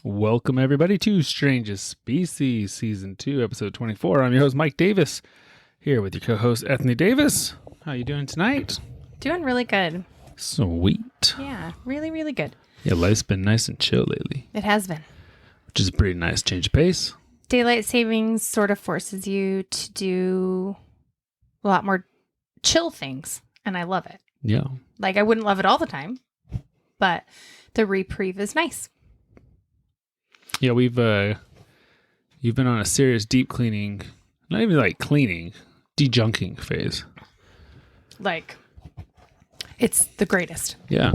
Welcome, everybody, to Strangest Species, Season 2, Episode 24. I'm your host, Mike Davis, here with your co-host, Ethne Davis. How you doing tonight? Doing really good. Sweet. Yeah, really, really good. Yeah, life's been nice and chill lately. It has been. Which is a pretty nice change of pace. Daylight savings sort of forces you to do a lot more chill things, and I love it. Yeah. Like, I wouldn't love it all the time, but the reprieve is nice. Yeah, you've been on a serious deep cleaning, not even like cleaning, de-junking phase. Like, it's the greatest. Yeah,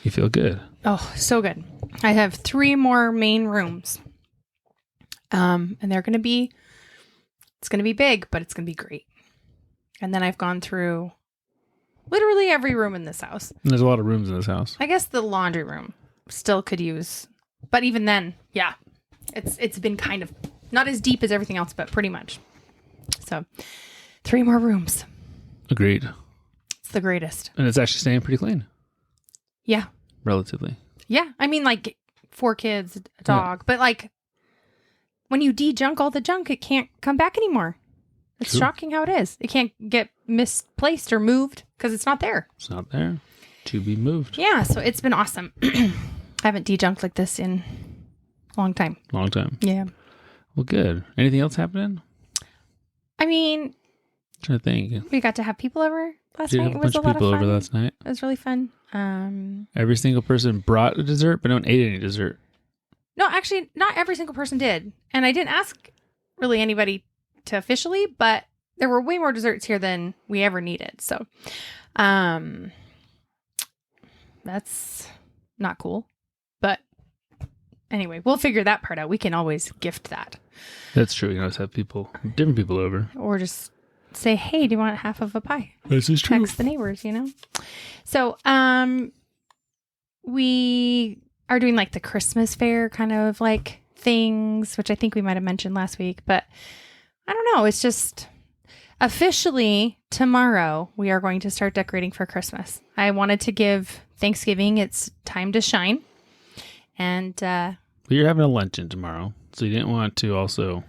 you feel good. Oh, so good. I have 3 more main rooms. And it's going to be big, but it's going to be great. And then I've gone through literally every room in this house. And there's a lot of rooms in this house. I guess the laundry room still could use, but even then, yeah, it's been kind of not as deep as everything else, but pretty much. So 3 more rooms. Agreed. It's the greatest. And it's actually staying pretty clean. Yeah. Relatively. Yeah. I mean, like 4 kids, a dog, but like when you de-junk all the junk, it can't come back anymore. It's shocking how it is. It can't get misplaced or moved because it's not there. It's not there to be moved. Yeah. So it's been awesome. I haven't de-junked like this in a long time. Long time. Yeah. Well, good. Anything else happening? I mean, I'm trying to think. we got to have people over last Did night. have It was a lot of people fun. over last night. It was really fun. Every single person brought a dessert, but no one ate any dessert. No, actually, not every single person did. And I didn't ask really anybody to officially, but there were way more desserts here than we ever needed. So, that's not cool. But anyway, we'll figure that part out. We can always gift that. That's true. You can always have different people over. Or just say, hey, do you want half of a pie? This is true. Text the neighbors, you know? So, we are doing like the Christmas fair kind of like things, which I think we might have mentioned last week, but I don't know. It's just officially tomorrow we are going to start decorating for Christmas. I wanted to give Thanksgiving its time to shine. And, well, you're having a luncheon tomorrow, so you didn't want to also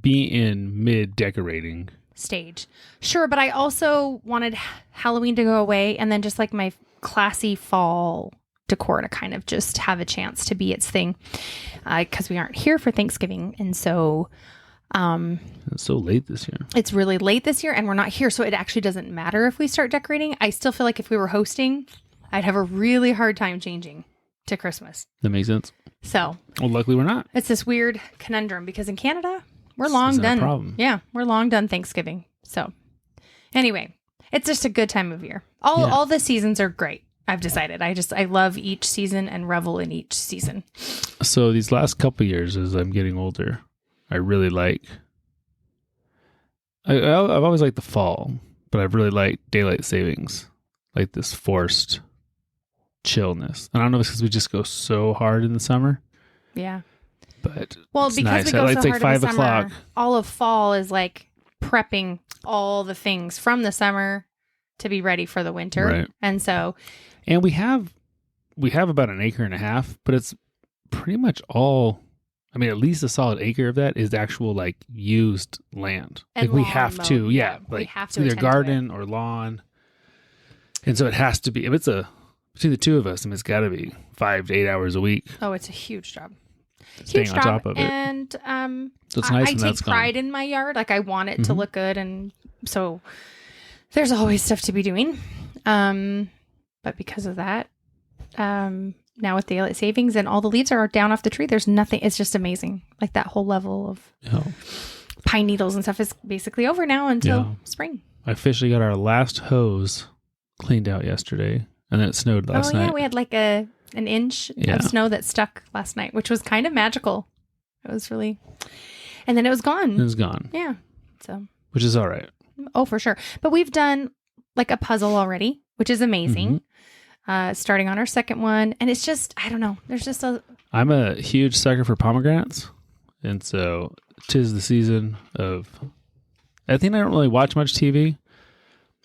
be in mid-decorating stage. Sure, but I also wanted Halloween to go away and then just like my classy fall decor to kind of just have a chance to be its thing because we aren't here for Thanksgiving. And so it's so late this year. It's really late this year and we're not here. So it actually doesn't matter if we start decorating. I still feel like if we were hosting, I'd have a really hard time changing to Christmas. That makes sense. So, well, luckily we're not. It's this weird conundrum because in Canada, we're long done. Problem. Yeah, we're long done Thanksgiving. So anyway, it's just a good time of year. All the seasons are great. I've decided. I love each season and revel in each season. So these last couple years, as I'm getting older, I really like. I've always liked the fall, but I've really liked daylight savings, like this forced chillness. And I don't know if it's because we just go so hard in the summer. Yeah. But well, because nice. we go so it's like hard 5 in the summer, o'clock. All of fall is like prepping all the things from the summer to be ready for the winter. Right. And so. And we have about 1.5 acres, but it's pretty much all. I mean, at least a solid acre of that is actual like used land. And like we have mowed. to, Yeah, like we have to either attend to garden or lawn. And so it has to be. If it's between the two of us, I mean, it's got to be 5 to 8 hours a week. Oh, it's a huge job. Staying on top of it. And so it's nice I take pride in my yard. Like I want it to look good, and so there's always stuff to be doing. But because of that, now with daylight savings and all the leaves are down off the tree, there's nothing. It's just amazing. Like that whole level of pine needles and stuff is basically over now until spring. I officially got our last hose cleaned out yesterday, and then it snowed last night. Oh yeah, we had like an inch of snow that stuck last night, which was kind of magical. It was really, and then it was gone. It was gone. Yeah. So. Which is all right. Oh, for sure. But we've done like a puzzle already, which is amazing. Starting on our second one. And it's just, I don't know. There's just I'm a huge sucker for pomegranates. And so 'tis the season of, I think I don't really watch much TV,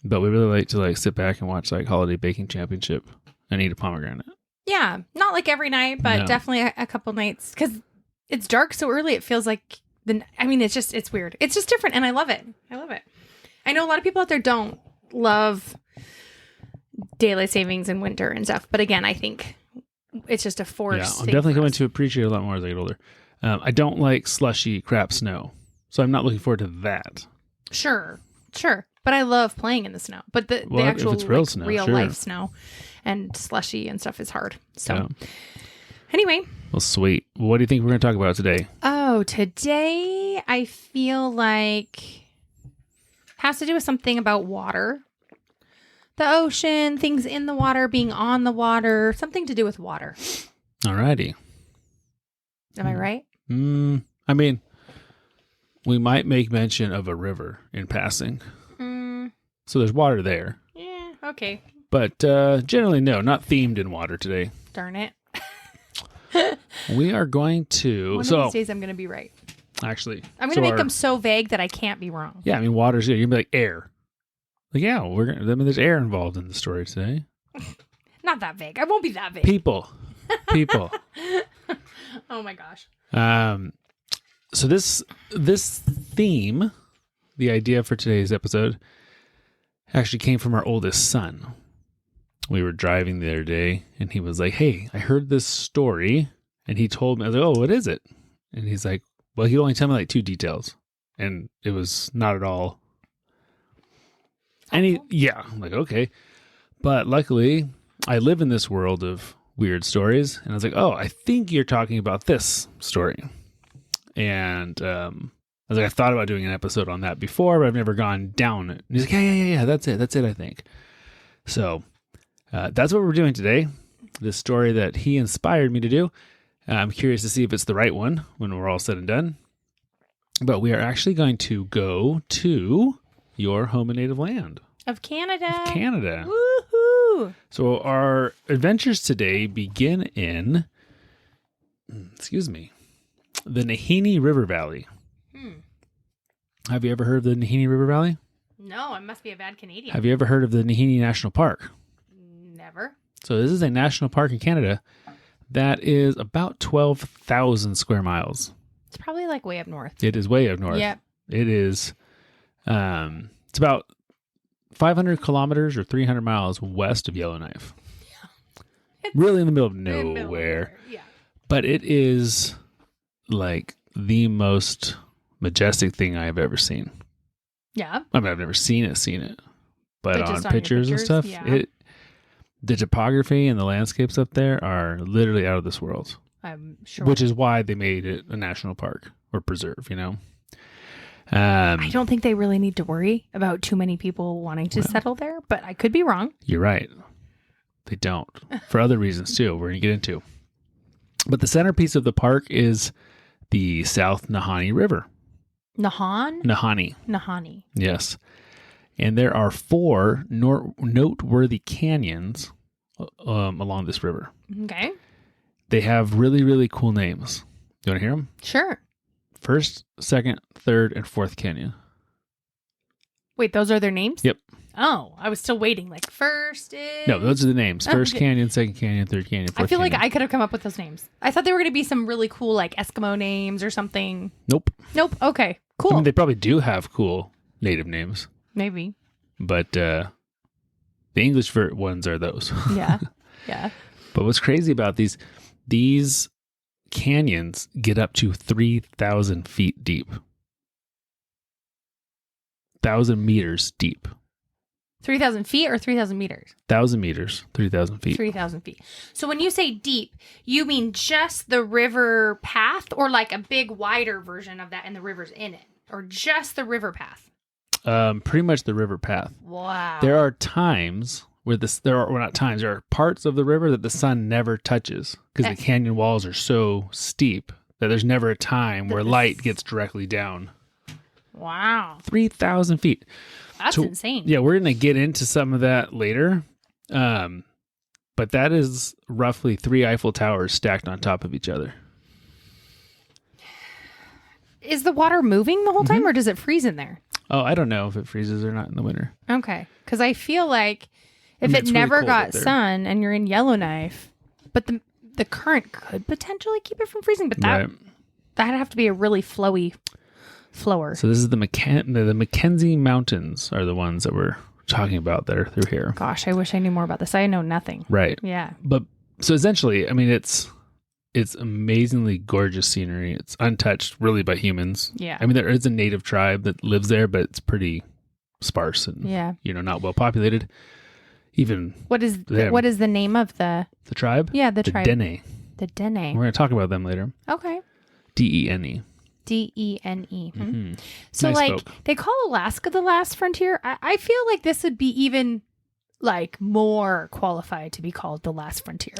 but we really like to like sit back and watch like Holiday Baking Championship and eat a pomegranate. Yeah. Not like every night, but No. definitely a couple nights. Because it's dark so early, it feels like, it's weird. It's just different, and I love it. I know a lot of people out there don't love daylight savings in winter and stuff. But again, I think it's just a force. Yeah, I'm definitely going to appreciate it a lot more as I get older. I don't like slushy crap snow, so I'm not looking forward to that. Sure. But I love playing in the snow. But the actual if it's real snow, real sure. life snow and slushy and stuff is hard. So Yeah. anyway. Well, sweet. What do you think we're going to talk about today? Oh, today I feel like has to do with something about water. The ocean, things in the water, being on the water, something to do with water. Alrighty. Am I right? I mean, we might make mention of a river in passing. So there's water there. Yeah, okay. But generally, no, not themed in water today. Darn it. We are going to... One of these days I'm going to be right. Actually... I'm going to make them so vague that I can't be wrong. Yeah, I mean, water's good. You're going to be like air. Like, yeah, there's air involved in the story today. Not that vague. I won't be that vague. People. Oh my gosh. So this theme, the idea for today's episode, actually came from our oldest son. We were driving the other day, and he was like, "Hey, I heard this story," and he told me. I was like, "Oh, what is it?" And he's like, "Well, he only told me like 2 details, and it was not at all." And I'm like, okay, but luckily, I live in this world of weird stories, and I was like, "Oh, I think you're talking about this story." And I was like, I thought about doing an episode on that before, but I've never gone down it. And he's like, yeah, that's it, I think. So that's what we're doing today. This story that he inspired me to do. I'm curious to see if it's the right one when we're all said and done. But we are actually going to go to your home and native land. Of Canada. Woohoo! So our adventures today begin in, the Nahanni River Valley. Have you ever heard of the Nahanni River Valley? No, I must be a bad Canadian. Have you ever heard of the Nahanni National Park? Never. So this is a national park in Canada that is about 12,000 square miles. It's probably like way up north. It is way up north. Yep. It is, it's about 500 kilometers or 300 miles west of Yellowknife. Really in the middle of nowhere. Yeah. But it is like the most majestic thing I have ever seen. Yeah. I mean, I've never seen it, but on just on your pictures and stuff, yeah. The topography and the landscapes up there are literally out of this world. I'm sure. Which is why they made it a national park or preserve, I don't think they really need to worry about too many people wanting to settle there, but I could be wrong. You're right. They don't. For other reasons, too, we're going to get into. But the centerpiece of the park is the South Nahanni River. Nahanni. Yes. And there are 4 noteworthy canyons along this river. Okay. They have really, really cool names. You want to hear them? Sure. First, second, third, and fourth canyon. Wait, those are their names? Yep. Oh, I was still waiting. Like first is... No, those are the names. First Okay. canyon, second canyon, third canyon, fourth I feel canyon. like I could have come up with those names. I thought they were going to be some really cool like Eskimo names or something. Nope. Okay. Cool. I mean, they probably do have cool native names, Maybe. but the English ones are those. Yeah. Yeah. But what's crazy about these canyons get up to 3,000 feet deep. 1,000 meters deep. 3,000 feet or 3,000 meters? 1,000 meters, 3,000 feet. 3,000 feet. So when you say deep, you mean just the river path or like a big wider version of that and the river's in it? Or just the river path? Pretty much the river path. Wow. There are times where there are parts of the river that the sun never touches because the canyon walls are so steep that there's never a time where light gets directly down. Wow. 3,000 feet. That's insane. Yeah, we're going to get into some of that later. But that is roughly 3 Eiffel Towers stacked on top of each other. is the water moving the whole time or does it freeze in there? Oh, I don't know if it freezes or not in the winter. Okay. Because I feel like if it never got sun and you're in Yellowknife, but the current could potentially keep it from freezing, but that'd have to be a really flowy flower. So this is the Mackenzie Mountains are the ones that we're talking about that are through here. Gosh, I wish I knew more about this. I know nothing. Right. Yeah. But so essentially, I mean, it's amazingly gorgeous scenery. It's untouched really by humans. Yeah. I mean, there is a native tribe that lives there, but it's pretty sparse and, not well populated. Even what is the name of the tribe? Yeah, the tribe. Dene. The Dene. We're going to talk about them later. Okay. Dene. Dene. Mm-hmm. So nice folk. They call Alaska the last frontier. I feel like this would be even more qualified to be called the last frontier.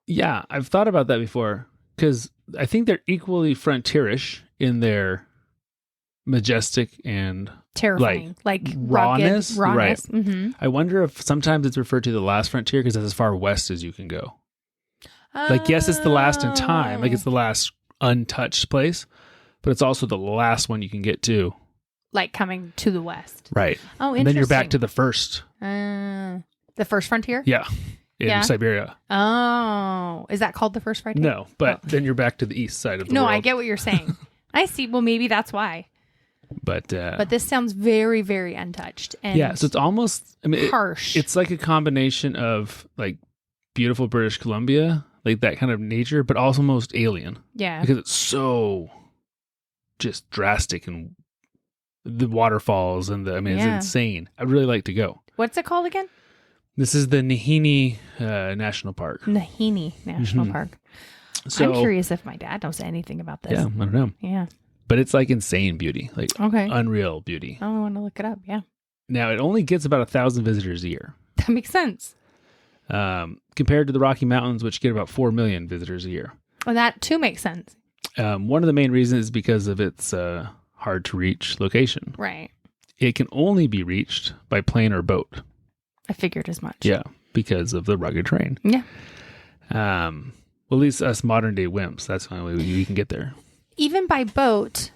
Yeah, I've thought about that before because I think they're equally frontierish in their majestic and terrifying, like rawness. Right. Mm-hmm. I wonder if sometimes it's referred to the last frontier because it's as far west as you can go. Yes, it's the last in time. It's the last untouched place, but it's also the last one you can get to. Coming to the west. Right. Oh, interesting. And then you're back to the first. The first frontier? Yeah. In Siberia. Oh. Is that called the first frontier? No, but then you're back to the east side of the world. No, I get what you're saying. I see. Well, maybe that's why. But this sounds very, very untouched. And so it's almost harsh. It's like a combination of beautiful British Columbia, that kind of nature, but also most alien. Yeah. Because it's so just drastic and the waterfalls and it's insane. I'd really like to go. What's it called again? This is the Nahanni National Park. Nahanni National Park. So, I'm curious if my dad knows anything about this. Yeah, I don't know. Yeah. But it's insane beauty, unreal beauty. I want to look it up. Yeah. Now it only gets about 1,000 visitors a year. That makes sense. Compared to the Rocky Mountains, which get about 4 million visitors a year. Well, that too makes sense. One of the main reasons is because of its hard to reach location. Right. It can only be reached by plane or boat. I figured as much. Yeah, because of the rugged terrain. Yeah. Well, at least us modern day wimps, that's the only way we can get there. Even by boat,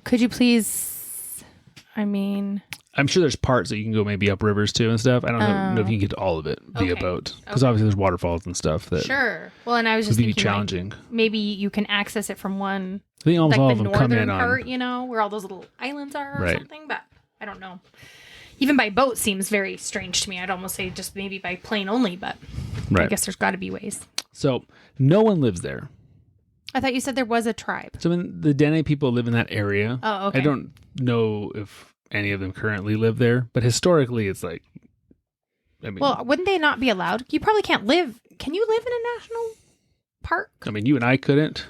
could you please, I'm sure there's parts that you can go maybe up rivers too and stuff. I don't know if you can get to all of it via boat. Because obviously there's waterfalls and stuff that Sure. Well, and I was just would be thinking challenging. Maybe you can access it from one, I think almost all the of them come in northern on part, where all those little islands are or Right. something, but I don't know. Even by boat seems very strange to me. I'd almost say just maybe by plane only, but I guess there's got to be ways. So no one lives there. I thought you said there was a tribe. So the Dene people live in that area. Oh, okay. I don't know if any of them currently live there, but historically it's well, wouldn't they not be allowed? You probably can't live. Can you live in a national park? You and I couldn't.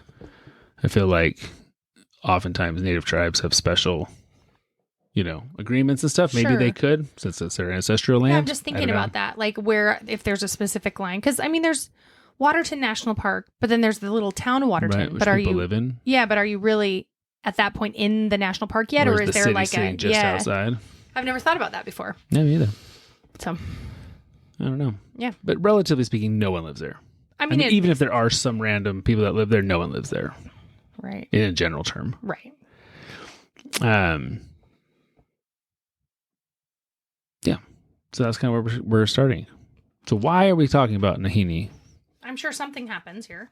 I feel like oftentimes native tribes have special, agreements and stuff. Maybe they could, since it's their ancestral land. Yeah, I'm just thinking about that. Where, if there's a specific line. Because, there's Waterton National Park, but then there's the little town of Waterton. Right, which but people live in. Yeah, but are you really at that point in the national park yet? Or is there just outside? I've never thought about that before. Yeah, me either. So, I don't know. Yeah. But relatively speaking, no one lives there. Even if there are some random people that live there, no one lives there. Right. In a general term. Right. Yeah. So that's kind of where we're starting. So why are we talking about Nahanni? I'm sure something happens here.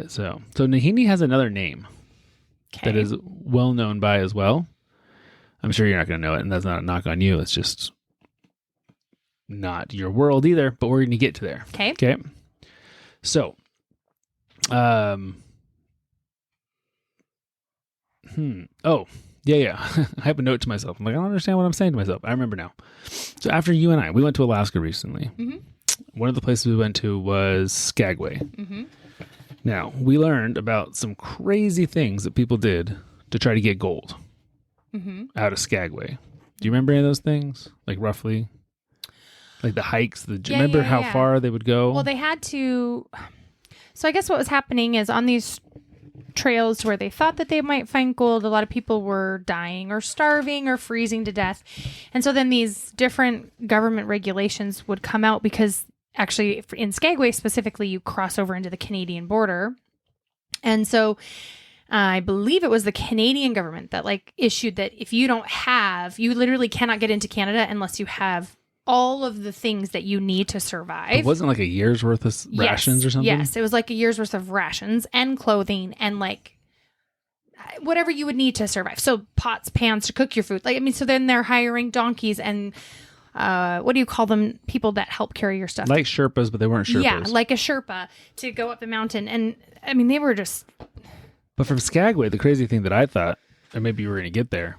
So Nahanni has another name that is well known by as well. I'm sure you're not going to know it, and that's not a knock on you. It's just not your world either, but we're going to get to there. Okay. So, Oh, yeah. I have a note to myself. I'm like, I don't understand what I'm saying to myself. I remember now. So after you and I, we went to Alaska recently. Mm-hmm. One of the places we went to was Skagway. Mm-hmm. Now, we learned about some crazy things that people did to try to get gold out of Skagway. Do you remember any of those things? Roughly? The hikes? Remember how far they would go? Well, they had to... So I guess what was happening is on these trails where they thought that they might find gold, a lot of people were dying or starving or freezing to death. And so then these different government regulations would come out because actually in Skagway specifically, you cross over into the Canadian border. And so I believe it was the Canadian government that like issued that if you don't have, you literally cannot get into Canada unless you have all of the things that you need to survive. It wasn't like a year's worth of rations or something? Yes, it was like a year's worth of rations and clothing and like whatever you would need to survive. So pots, pans to cook your food. Like, I mean, so then they're hiring donkeys and what do you call them? People that help carry your stuff. Like Sherpas, but they weren't Sherpas. Yeah, like a Sherpa to go up the mountain. And I mean, they were just... But from Skagway, the crazy thing that I thought, and maybe you were going to get there,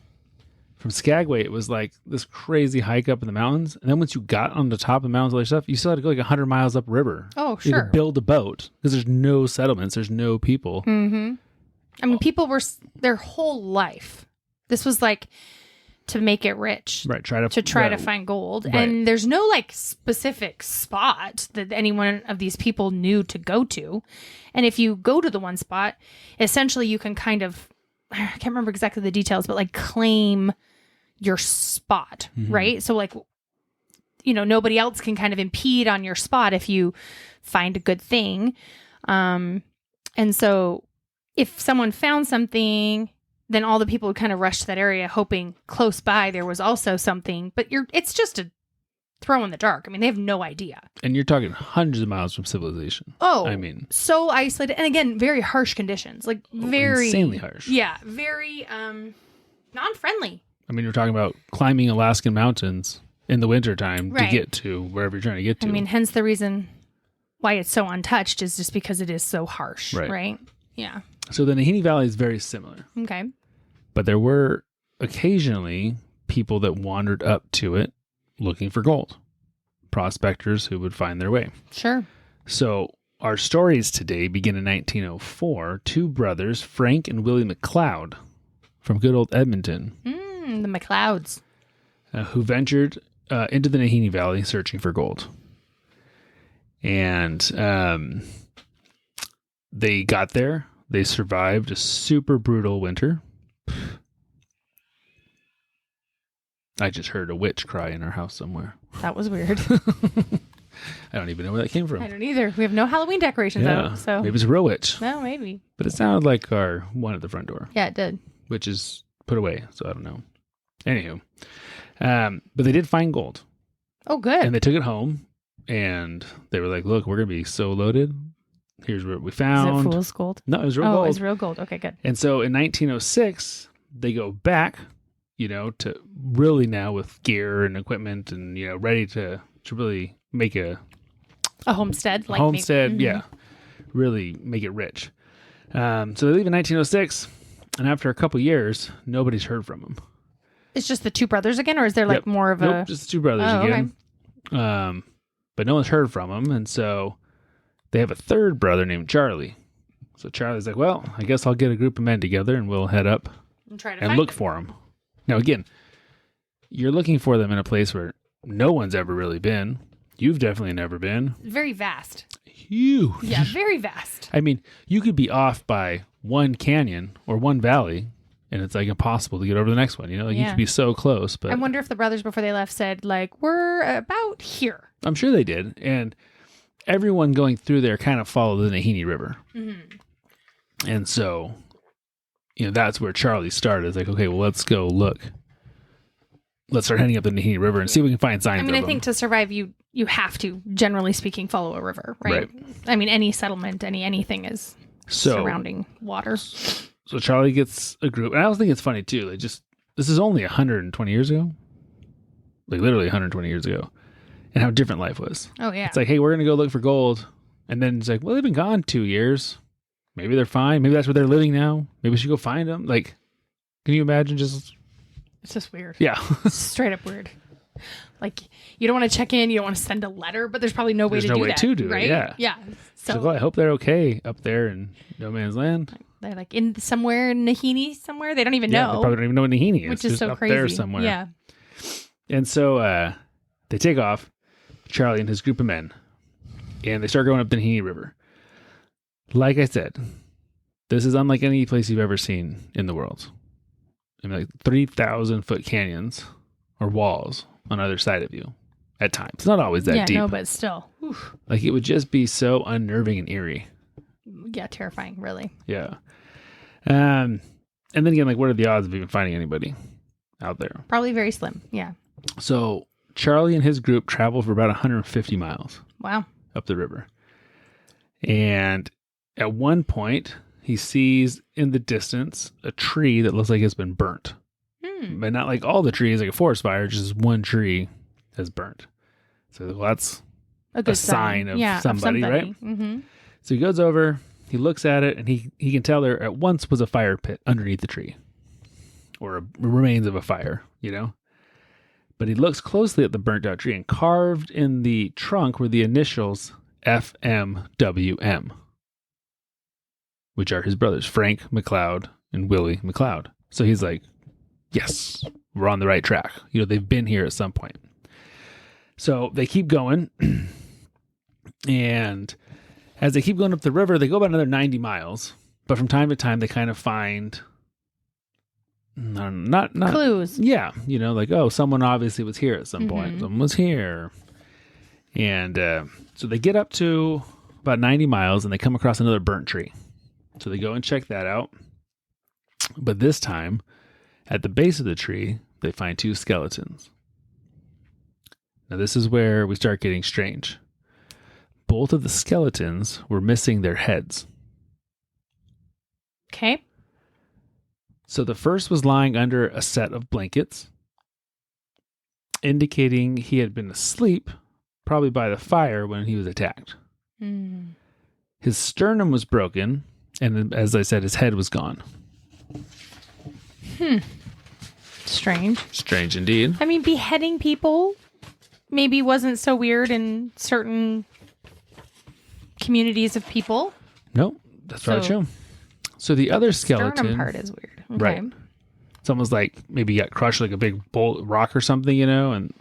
from Skagway, it was like this crazy hike up in the mountains. And then once you got on the top of the mountains, all that stuff, you still had to go like 100 miles upriver. Oh, You sure. had to build a boat because there's no settlements. There's no people. Mm-hmm. I mean, people were their whole life. This was like to make it rich. Right. To try to find gold. Right. And there's no like specific spot that any one of these people knew to go to. And if you go to the one spot, essentially you can kind of, I can't remember exactly the details, but like claim your spot, right? So like, you know, nobody else can kind of impede on your spot if you find a good thing. And so if someone found something, then all the people would kind of rush to that area hoping close by there was also something. But it's just a throw in the dark. I mean, they have no idea. And you're talking hundreds of miles from civilization. Oh, I mean, so isolated. And again, very harsh conditions. Like very... insanely harsh. Yeah, very non-friendly. I mean, you're talking about climbing Alaskan mountains in the wintertime Right. to get to wherever you're trying to get to. I mean, hence the reason why it's so untouched is just because it is so harsh, right? Yeah. So the Nahanni Valley is very similar. Okay. But there were occasionally people that wandered up to it looking for gold. Prospectors who would find their way. Sure. So our stories today begin in 1904. Two brothers, Frank and Willie McLeod, from good old Edmonton, The McLeods. who ventured into the Nahanni Valley searching for gold. And they got there. They survived a super brutal winter. I just heard a witch cry in our house somewhere. That was weird. I don't even know where that came from. I don't either. We have no Halloween decorations out, so maybe it's a real witch. no, maybe. But it sounded like our one at the front door, Yeah, it did. which is put away, so I don't know. Anywho, but they did find gold, Oh, good. and they took it home, and they were like, "Look, we're gonna be so loaded. Here's what we Is found." it fool's gold? No, it was real Oh, gold. it's real gold. Okay, good. And so in 1906, they go back, to really now with gear and equipment and, ready to really make a homestead. Like homestead. maybe, Yeah. Really make it rich. So they leave in 1906. And after a couple years, nobody's heard from them. It's just the two brothers again, or is there like Yep. more of a... Nope, just the two brothers Oh, again. But no one's heard from them. And so they have a third brother named Charlie. So Charlie's like, well, I guess I'll get a group of men together and we'll head up and try to and find look them. for them. Now, again, you're looking for them in a place where no one's ever really been. You've definitely never been. Very vast. Huge. Yeah, very vast. I mean, you could be off by one canyon or one valley, and it's like impossible to get over to the next one. You Yeah. could be so close. But I wonder if the brothers before they left said, like, we're about here. I'm sure they did. And everyone going through there kind of followed the Nahanni River. Mm-hmm. And so, that's where Charlie started. It's like, okay, well, let's go look. Let's start heading up the Nahanni River and see if we can find signs of them. I think to survive, you have to, generally speaking, follow a river, right? I mean, any settlement, anything is surrounding water. So Charlie gets a group. And I also think it's funny, too. This is only 120 years ago. Like, literally 120 years ago. And how different life was. Oh, yeah. It's like, hey, we're going to go look for gold. And then it's like, well, they've been gone 2 years. Maybe they're fine. Maybe that's where they're living now. Maybe we should go find them. Like, can you imagine just... It's just weird. Yeah. Straight up weird. Like, you don't want to check in. You don't want to send a letter, but there's probably no way There's to no do way that. to do it, right? yeah. Yeah. So well, I hope they're okay up there in no man's land. they're like in somewhere in Nahanni somewhere. They don't even Yeah, know. they probably don't even know what Nahanni is. Which is just so up crazy. there somewhere. Yeah. And so they take off, Charlie and his group of men, and they start going up the Nahanni River. Like I said, this is unlike any place you've ever seen in the world. I mean, like 3,000-foot canyons or walls on either side of you at times. It's not always that deep. No, but still. Oof. Like, it would just be so unnerving and eerie. Yeah, terrifying, really. Yeah. And then again, like, what are the odds of even finding anybody out there? Probably very slim. Yeah. So Charlie and his group travel for about 150 miles Wow. up the river. And at one point, he sees in the distance a tree that looks like it's been burnt. But not like all the trees, like a forest fire, just one tree has burnt. So that's a good sign of, yeah, somebody, right? Mm-hmm. So he goes over, he looks at it, and he can tell there at once was a fire pit underneath the tree. Or remains of a fire, you know? But he looks closely at the burnt out tree, and carved in the trunk were the initials FMWM, which are his brothers, Frank McLeod and Willie McLeod. So he's like, yes, we're on the right track. You know, they've been here at some point. So they keep going. And as they keep going up the river, they go about another 90 miles. But from time to time, they kind of find not clues. Yeah. You know, like, oh, someone obviously was here at some point. Someone was here. And so they get up to about 90 miles and they come across another burnt tree. So they go and check that out. But this time, at the base of the tree, they find two skeletons. Now, this is where we start getting strange. Both of the skeletons were missing their heads. Okay. So the first was lying under a set of blankets, indicating he had been asleep, probably by the fire when he was attacked. His sternum was broken, and as I said, his head was gone. Strange. Strange indeed. I mean, beheading people maybe wasn't so weird in certain communities of people. No, that's right, too. So the other skeleton... Sternum part is weird. Okay. Right. It's almost like maybe you got crushed like a big rock or something, you know, and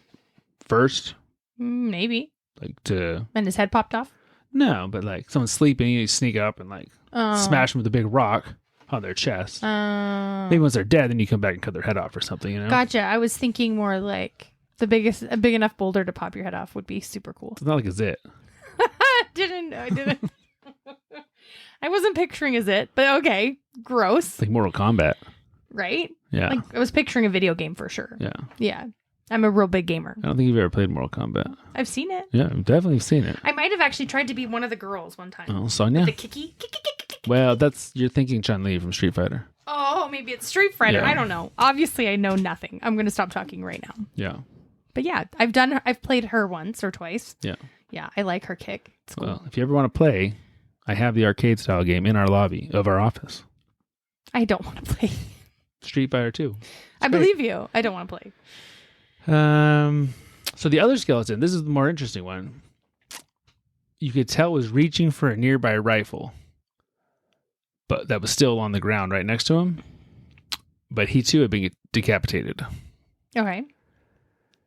first... Maybe. Like to... And his head popped off? No, but like someone's sleeping, you sneak up and like smash them with a big rock on their chest. Maybe once they're dead, then you come back and cut their head off or something, you know? Gotcha. I was thinking more like a big enough boulder to pop your head off would be super cool. It's not like a zit. I didn't. I wasn't picturing a zit, but okay. Gross. It's like Mortal Kombat. Right? Yeah. Like I was picturing a video game for sure. Yeah. Yeah. I'm a real big gamer. I don't think you've ever played Mortal Kombat. I've seen it. Yeah, I've definitely seen it. I might have actually tried to be one of the girls one time. Oh, Sonya? The kicky. Well, you're thinking Chun-Li from Street Fighter. Oh, maybe it's Street Fighter. Yeah. I don't know. Obviously, I know nothing. I'm going to stop talking right now. Yeah. But yeah, I've played her once or twice. Yeah. Yeah, I like her kick. It's cool. Well, if you ever want to play, I have the arcade style game in our lobby of our office. I don't want to play. Street Fighter 2. I believe you. I don't want to play. So the other skeleton, this is the more interesting one. You could tell was reaching for a nearby rifle, but that was still on the ground right next to him. But he too had been decapitated. Okay.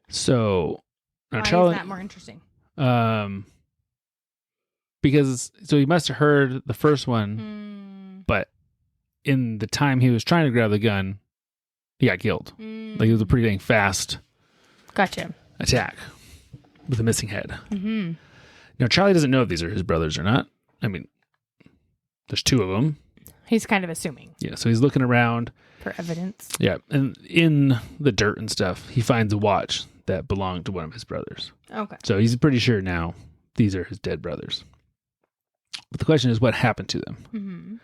So why is that more interesting? Because he must have heard the first one, but in the time he was trying to grab the gun, he got killed. Like it was a pretty dang fast attack with a missing head. Now Charlie doesn't know if these are his brothers or not. I mean, there's two of them. He's kind of assuming. Yeah, so he's looking around for evidence. Yeah, and in the dirt and stuff, he finds a watch that belonged to one of his brothers. Okay. So he's pretty sure now these are his dead brothers. But the question is, what happened to them?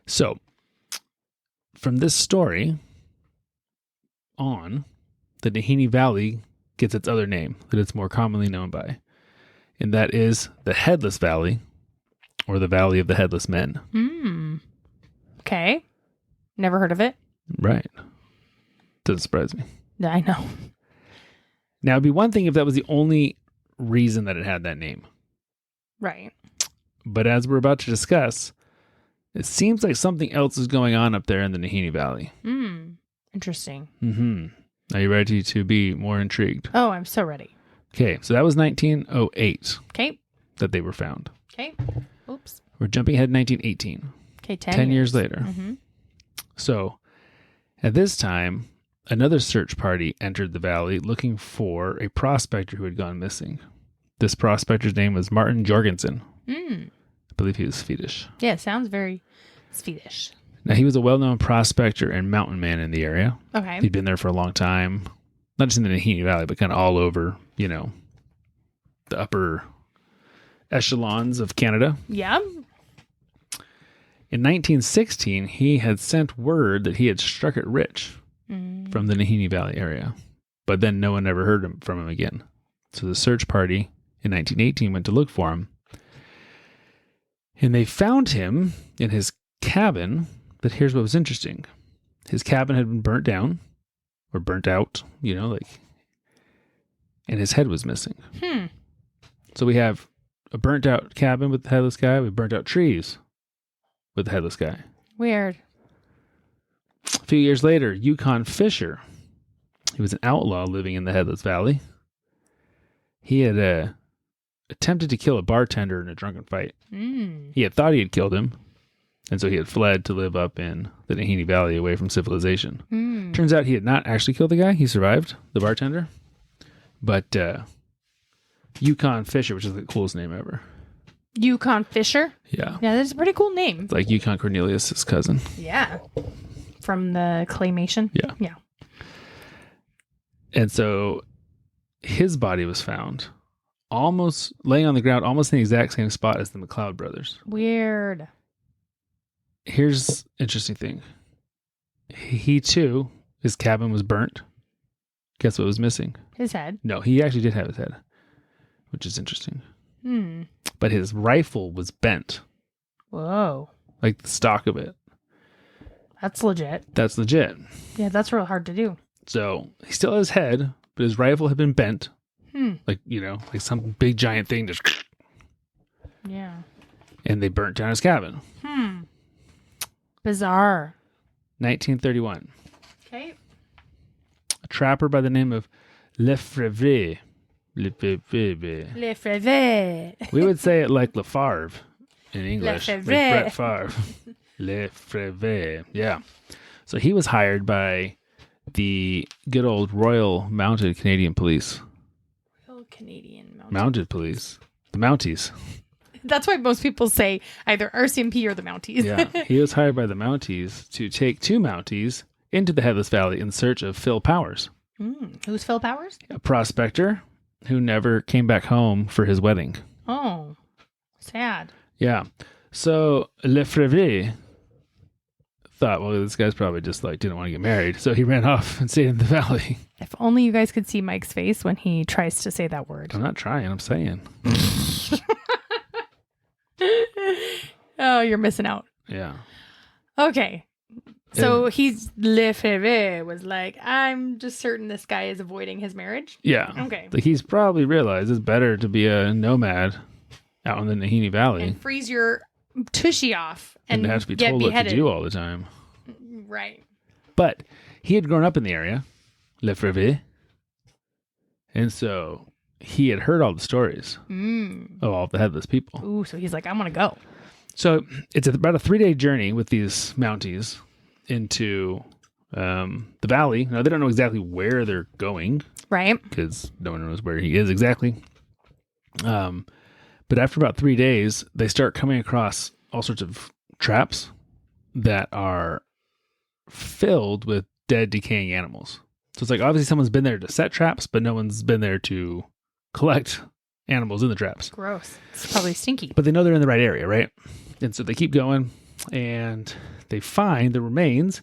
So, from this story on, the Nahanni Valley gets its other name that it's more commonly known by, and that is the Headless Valley, or the Valley of the Headless Men. Okay. Never heard of it. Right. Doesn't surprise me. I know. Now, it'd be one thing if that was the only reason that it had that name. Right. But as we're about to discuss, it seems like something else is going on up there in the Nahanni Valley. Interesting. Are you ready to be more intrigued? Oh, I'm so ready. Okay, so that was 1908. Okay. That they were found. Okay. Oops. We're jumping ahead to 1918. Okay, 10 years later. So, at this time, another search party entered the valley looking for a prospector who had gone missing. This prospector's name was Martin Jorgensen. I believe he was Swedish. Yeah, sounds very Swedish. Now, he was a well-known prospector and mountain man in the area. Okay. He'd been there for a long time, not just in the Nahanni Valley, but kind of all over, the upper echelons of Canada. Yeah. In 1916, he had sent word that he had struck it rich from the Nahanni Valley area, but then no one ever heard from him again. So the search party in 1918 went to look for him, and they found him in his cabin. But here's what was interesting. His cabin had been burnt down or burnt out, and his head was missing. So we have a burnt out cabin with the headless guy. We burnt out trees with the headless guy. Weird. A few years later, Yukon Fisher, he was an outlaw living in the Headless Valley. He had attempted to kill a bartender in a drunken fight. He had thought he had killed him, and so he had fled to live up in the Nahanni Valley away from civilization. Turns out he had not actually killed the guy. He survived, the bartender. But Yukon Fisher, which is the coolest name ever. Yukon Fisher? Yeah. Yeah, that's a pretty cool name. It's like Yukon Cornelius' cousin. Yeah. From the claymation? Yeah. Yeah. And so his body was found almost laying on the ground, almost in the exact same spot as the McLeod brothers. Weird. Here's an interesting thing. He too, his cabin was burnt. Guess what was missing? His head. No, he actually did have his head, which is interesting. But his rifle was bent. Whoa. Like the stock of it. That's legit. That's legit. Yeah, that's real hard to do. So he still had his head, but his rifle had been bent. Like, like some big giant thing just. Yeah. And they burnt down his cabin. Bizarre. 1931. Okay. A trapper by the name of Lefebvre. Le Freve. We would say it like Lefebvre in English. Like Lefebvre. Brett Favre. Lefebvre. Yeah. So he was hired by the good old Royal Mounted Canadian Police. Royal Canadian Mounted Police. The Mounties. That's why most people say either RCMP or the Mounties. Yeah. He was hired by the Mounties to take two Mounties into the Headless Valley in search of Phil Powers. Who's Phil Powers? A prospector who never came back home for his wedding. Oh, sad. Yeah. So Lefebvre thought, well, this guy's probably just didn't want to get married. So he ran off and stayed in the valley. If only you guys could see Mike's face when he tries to say that word. I'm not trying. I'm saying. Oh, you're missing out. Yeah. Okay. So he's Lefebvre was like, I'm just certain this guy is avoiding his marriage. Yeah. Okay. He's probably realized it's better to be a nomad out in the Nahanni Valley. And freeze your tushy off and have to be get told beheaded. what to do all the time. Right. But he had grown up in the area, Lefebvre. And so he had heard all the stories of all the headless people. Ooh, so he's like, I'm going to go. So it's about a 3-day journey with these Mounties into the valley. Now, they don't know exactly where they're going. Right. Because no one knows where he is exactly. But after about 3 days, they start coming across all sorts of traps that are filled with dead, decaying animals. So it's like, obviously someone's been there to set traps, but no one's been there to collect animals in the traps. Gross. It's probably stinky. But they know they're in the right area, right? And so they keep going, and they find the remains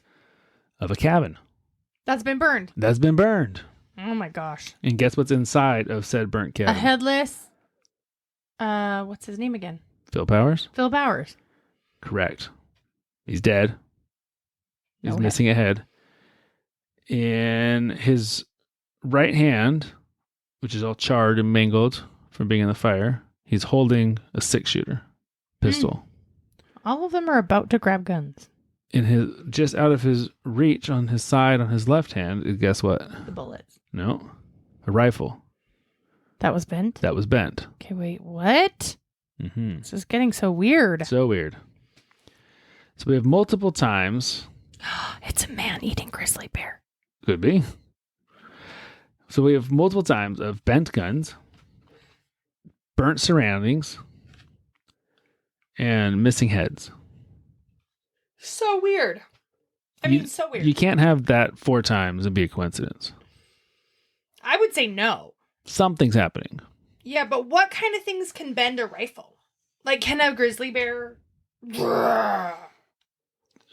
of a cabin. That's been burned. That's been burned. Oh my gosh. And guess what's inside of said burnt cabin? A headless, what's his name again? Phil Powers? Phil Powers. Correct. He's dead. He's No missing a head. In his right hand, which is all charred and mangled from being in the fire, he's holding a 6-shooter pistol. All of them are about to grab guns. In his, just out of his reach on his side, on his left hand, guess what? The bullets. No, a rifle That was bent? that was bent. Okay, wait, what? Mm-hmm. This is getting so weird. So weird. So we have multiple times. It's a man eating grizzly bear. Could be. So we have multiple times of bent guns, burnt surroundings, and missing heads. So weird. I mean, so weird. You can't have that 4 times and be a coincidence. I would say no. Something's happening. Yeah, but what kind of things can bend a rifle? Like, can a grizzly bear... I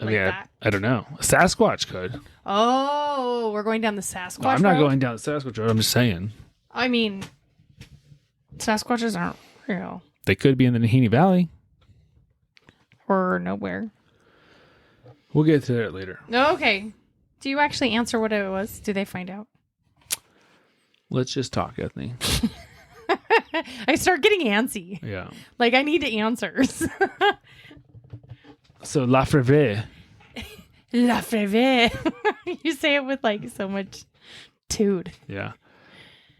like mean, that? I don't know. A Sasquatch could. Oh, we're going down the Sasquatch No, I'm not road? going down the Sasquatch road. I'm just saying. I mean, Sasquatches aren't real. They could be in the Nahanni Valley. Or nowhere. We'll get to that later. Okay. Do you actually answer what it was? Do they find out? Let's just talk, Ethne. I start getting antsy. Yeah. Like, I need answers. So, La Frevre. La Freve. You say it with, like, so much tude. Yeah.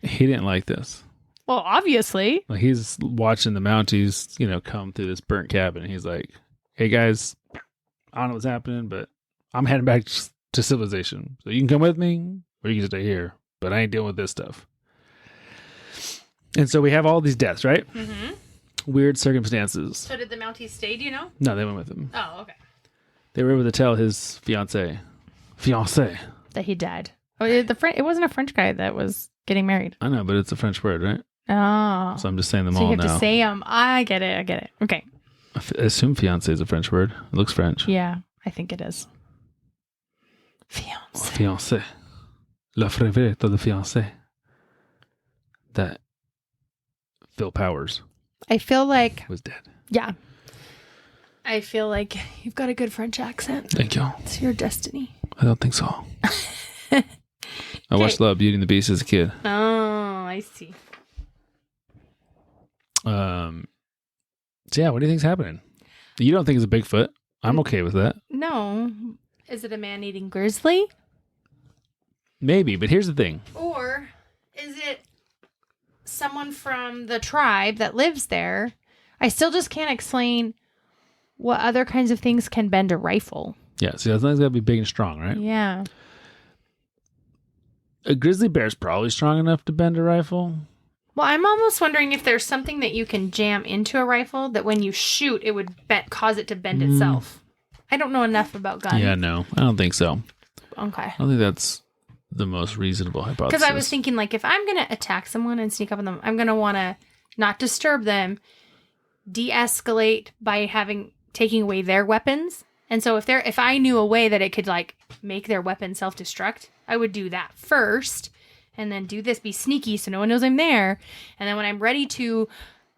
He didn't like this. Well, obviously. Like, he's watching the Mounties, come through this burnt cabin. He's like, hey, guys, I don't know what's happening, but I'm heading back to civilization. So you can come with me, or you can stay here. But I ain't dealing with this stuff. And so we have all these deaths, right? Mm-hmm. Weird circumstances. So did the Mounties stay, do you know? No, they went with him. Oh, okay. They were able to tell his fiance. That he died. Oh, it wasn't a French guy that was getting married. I know, but it's a French word, right? Oh. So I'm just saying them So all you have now. to say them. I get it. Okay. I assume fiance is a French word. It looks French. Yeah, I think it is. Fiance. Fiance. La frère de fiancé. That Phil Powers I feel like, was dead. yeah. I feel like you've got a good French accent. Thank you. It's your destiny. I don't think so. I watched Love, Beauty and the Beast as a kid. Oh, I see. So yeah, what do you think's happening? You don't think it's a Bigfoot? I'm okay with that. No. Is it a man-eating grizzly? Maybe, but here's the thing. Or is it someone from the tribe that lives there? I still just can't explain what other kinds of things can bend a rifle. Yeah, see, that thing's got to be big and strong, right? Yeah. A grizzly bear's probably strong enough to bend a rifle. Well, I'm almost wondering if there's something that you can jam into a rifle that when you shoot, it would cause it to bend itself. I don't know enough about guns. Yeah, no, I don't think so. Okay. I don't think that's the most reasonable hypothesis. Because I was thinking, like, if I'm going to attack someone and sneak up on them, I'm going to want to not disturb them, de-escalate by taking away their weapons. And so if I knew a way that it could, like, make their weapon self-destruct, I would do that first. And then do this, be sneaky so no one knows I'm there. And then when I'm ready to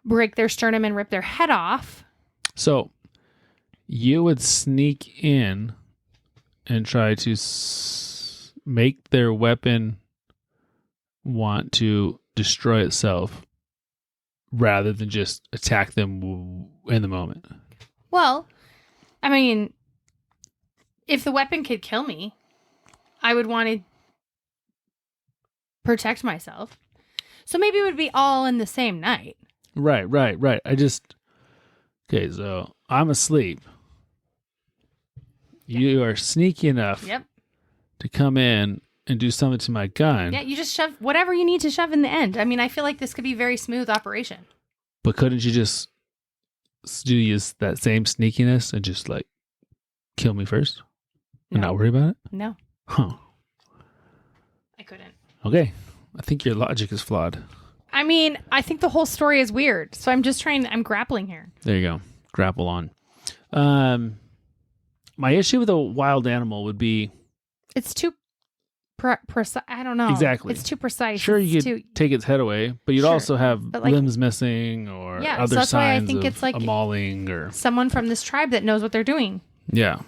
break their sternum and rip their head off. So, you would sneak in and try to make their weapon want to destroy itself rather than just attack them in the moment. Well, I mean, if the weapon could kill me, I would want to protect myself. So maybe it would be all in the same night. Right. Okay, so I'm asleep. You are sneaky enough to come in and do something to my gun. Yeah, you just shove whatever you need to shove in the end. I mean, I feel like this could be a very smooth operation. But couldn't you just use that same sneakiness and just like kill me first and not worry about it? No. Huh. I couldn't. Okay. I think your logic is flawed. I mean, I think the whole story is weird. So I'm grappling here. There you go. Grapple on. My issue with a wild animal would be... It's too precise. I don't know. Exactly. It's too precise. Sure, you could take its head away, but you'd also have limbs missing or so other that's why I signs think of it's like a mauling or... someone from this tribe that knows what they're doing. Yeah.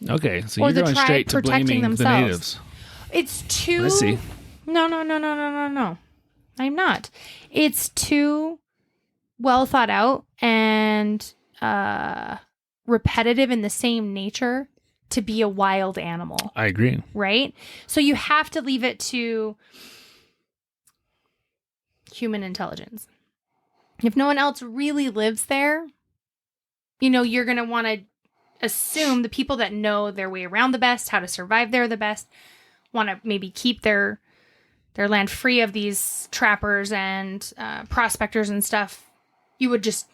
Okay, so Or you're the going tribe straight to protecting blaming themselves. the natives. It's too... I see. No. I'm not. It's too well thought out and repetitive in the same nature to be a wild animal. I agree. Right? So you have to leave it to human intelligence. If no one else really lives there, you're going to want to assume the people that know their way around the best, how to survive there the best, want to maybe keep their land free of these trappers and prospectors and stuff. You would just...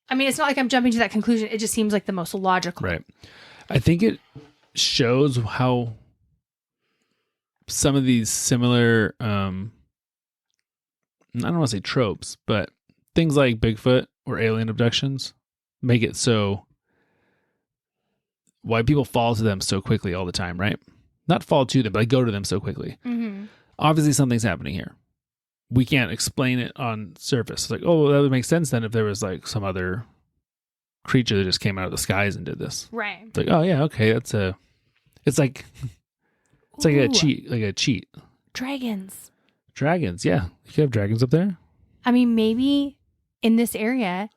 I mean, it's not like I'm jumping to that conclusion. It just seems like the most logical. Right. I think it shows how some of these similar, I don't want to say tropes, but things like Bigfoot or alien abductions make it so why people fall to them so quickly all the time, right? Not fall to them, but go to them so quickly. Mm-hmm. Obviously, something's happening here. We can't explain it on surface. It's like, oh, well, that would make sense then if there was like some other creature that just came out of the skies and did this. Right. It's like, oh yeah, okay, it's like a cheat. Dragons. Dragons, yeah. You could have dragons up there. I mean, maybe in this area,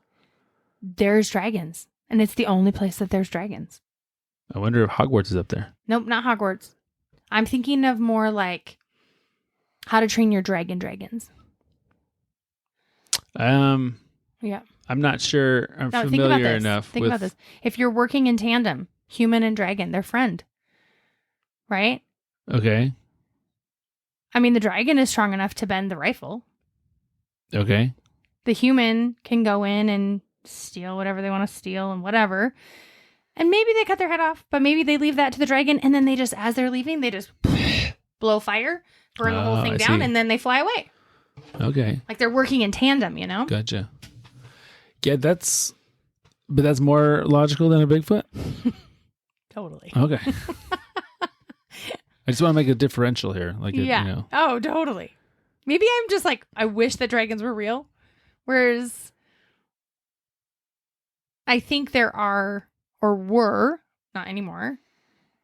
there's dragons. And it's the only place that there's dragons. I wonder if Hogwarts is up there. Nope, not Hogwarts. I'm thinking of more like How to Train Your Dragon dragons. Yeah. I'm not sure I'm No, familiar enough Think with... about this. If you're working in tandem, human and dragon, they're friend. Right? Okay. I mean, the dragon is strong enough to bend the rifle. Okay. The human can go in and steal whatever they want to steal and whatever. And maybe they cut their head off, but maybe they leave that to the dragon. And then they just, as they're leaving, they just blow fire, burn the whole thing I down, see. and then they fly away. Okay. Like they're working in tandem, you know? Gotcha. Yeah, that's more logical than a Bigfoot? Totally. Okay. I just want to make a differential here. Yeah. Oh, totally. Maybe I'm just like, I wish that dragons were real. Whereas I think there are, or were, not anymore,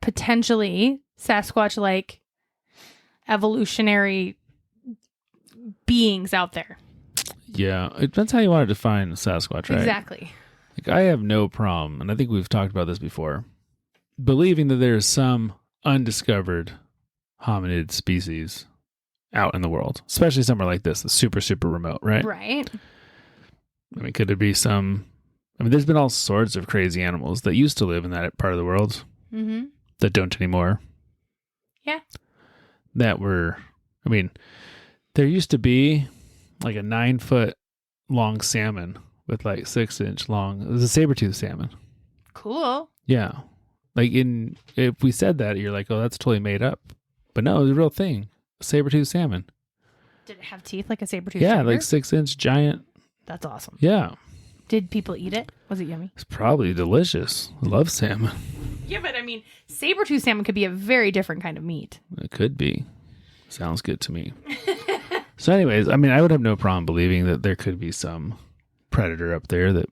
potentially Sasquatch-like evolutionary beings out there. Yeah, it depends how you want to define Sasquatch, right? Exactly. Like, I have no problem, and I think we've talked about this before, believing that there's some undiscovered hominid species out in the world, especially somewhere like this, that's super, super remote, right? Right. I mean, could it be there's been all sorts of crazy animals that used to live in that part of the world Mm-hmm. that don't anymore. Yeah. There used to be like a 9-foot long salmon with like 6-inch long. It was a saber-toothed salmon. Cool. Yeah. If we said that, you're like, oh, that's totally made up. But no, it was a real thing. A saber-toothed salmon. Did it have teeth like a saber-toothed Yeah, tiger? like 6-inch giant. That's awesome. Yeah. Did people eat it? Was it yummy? It's probably delicious. I love salmon. Yeah, but I mean, saber-tooth salmon could be a very different kind of meat. It could be. Sounds good to me. So anyways, I would have no problem believing that there could be some predator up there that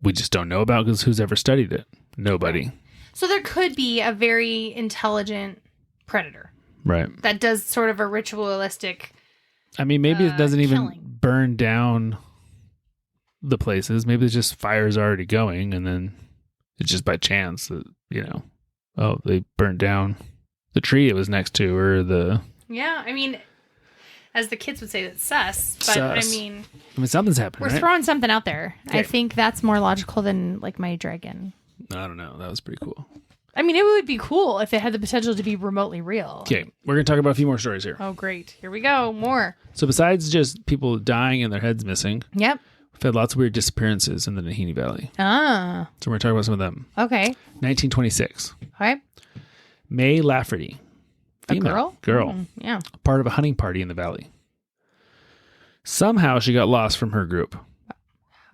we just don't know about because who's ever studied it? Nobody. Right. So there could be a very intelligent predator. Right. That does sort of a ritualistic... maybe it doesn't even killing. burn down the places. Maybe it's just fires already going and then it's just by chance that, they burned down the tree it was next to or the... Yeah, as the kids would say, it's sus. But Sus. Something's happening, we're right? throwing something out there. Okay. I think that's more logical than like my dragon. I don't know. That was pretty cool. It would be cool if it had the potential to be remotely real. Okay, we're going to talk about a few more stories here. Oh, great. Here we go. More. So besides just people dying and their heads missing, Yep. we've had lots of weird disappearances in the Nahanni Valley. Ah. So we're going to talk about some of them. Okay. 1926. Okay. May Lafferty. Female. Girl. Yeah. Part of a hunting party in the valley. Somehow she got lost from her group.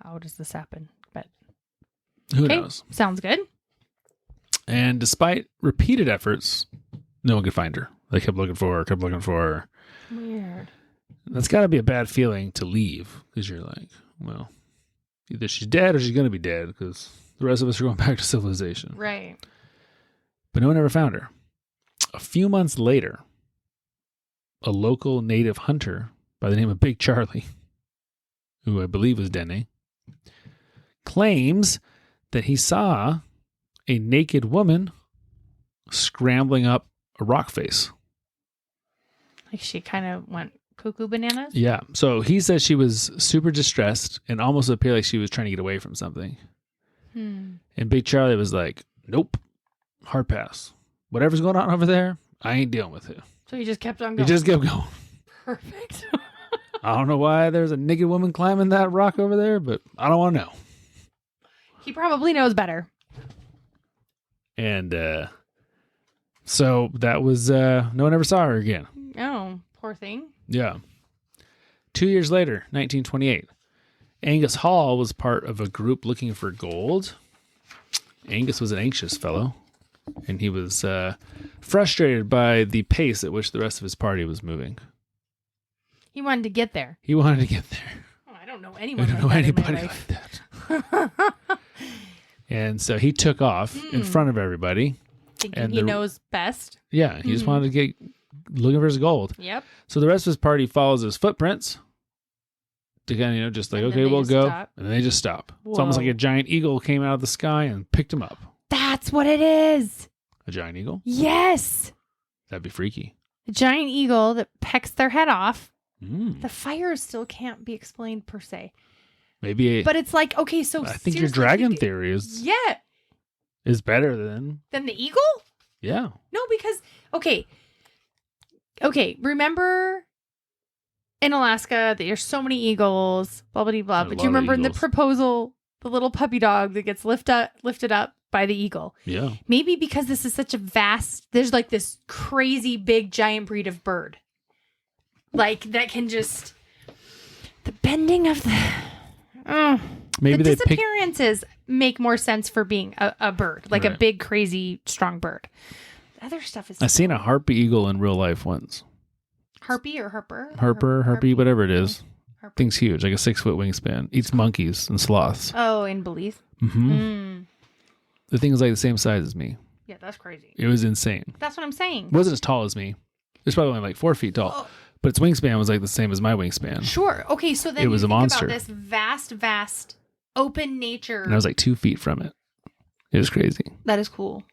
How does this happen? But Who okay. knows? Sounds good. And despite repeated efforts, no one could find her. They kept looking for her. Weird. That's got to be a bad feeling to leave because you're like, well, either she's dead or she's going to be dead because the rest of us are going back to civilization. Right. But no one ever found her. A few months later, a local native hunter by the name of Big Charlie, who I believe was Dene, claims that he saw a naked woman scrambling up a rock face. Like she kind of went cuckoo bananas? Yeah. So he says she was super distressed and almost appeared like she was trying to get away from something. And Big Charlie was like, nope, hard pass. Whatever's going on over there, I ain't dealing with it. So he just kept on going. He just kept going. Perfect. I don't know why there's a naked woman climbing that rock over there, but I don't want to know. He probably knows better. And so that was, no one ever saw her again. Oh, poor thing. Yeah. 2 years later, 1928, Angus Hall was part of a group looking for gold. Angus was an anxious fellow, and he was frustrated by the pace at which the rest of his party was moving. He wanted to get there. He wanted to get there. Oh, I don't know anyone like that anybody in my like life. that. And so he took off in front of everybody. Thinking and he knows best. Yeah, he just wanted to get looking for his gold. Yep. So the rest of his party follows his footprints to kind of, just like, And then okay, they we'll just go. stop. And then they just stop. It's almost Whoa. like a giant eagle came out of the sky and picked him up. That's what it is. A giant eagle? Yes. That'd be freaky. A giant eagle that pecks their head off. Mm. The fire still can't be explained per se. Maybe. But it's like, okay, so I think your seriously, dragon theory is better than. Than the eagle? Yeah. No, because, okay, remember in Alaska that there's so many eagles, blah, blah, blah. There's a But do you lot of remember in the eagles. proposal, the little puppy dog that gets lifted up by the eagle? Yeah. Maybe because this is such a vast, there's like this crazy big giant breed of bird. Like that can just, the bending of the, Maybe the they picked. disappearances make more sense for being a bird, like a Right. big, crazy, strong bird. Other stuff is I seen a harpy eagle in real life once. harpy or harper? Harpy, whatever it is. Harpy. Thing's huge, like a 6-foot wingspan. Eats monkeys and sloths. Oh, in Belize? Mm-hmm. The thing is like the same size as me. Yeah, that's crazy. It was insane. That's what I'm saying. It wasn't as tall as me. It was probably only like 4 feet tall. Oh. But its wingspan was like the same as my wingspan. Sure. Okay, so then It was you a think monster. about this vast open nature. And I was like 2 feet from it. It was crazy. That is cool.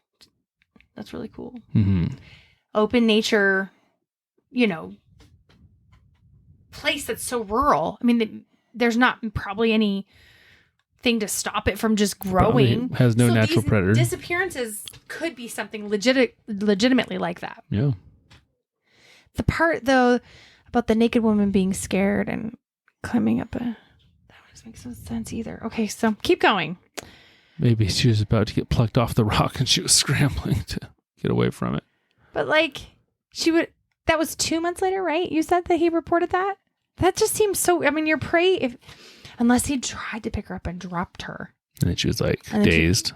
That's really cool. Mm-hmm. Open nature, place that's so rural. I mean, there's not probably any thing to stop it from just growing. Probably has no natural these predator. Disappearances could be something legitimately like that. Yeah. The part though about the naked woman being scared and climbing up that doesn't make some sense either. Okay, so keep going. Maybe she was about to get plucked off the rock and she was scrambling to get away from it. But like that was 2 months later, right? You said that he reported that? That just seems so, I mean, your prey, unless he tried to pick her up and dropped her. And then she was like And then dazed.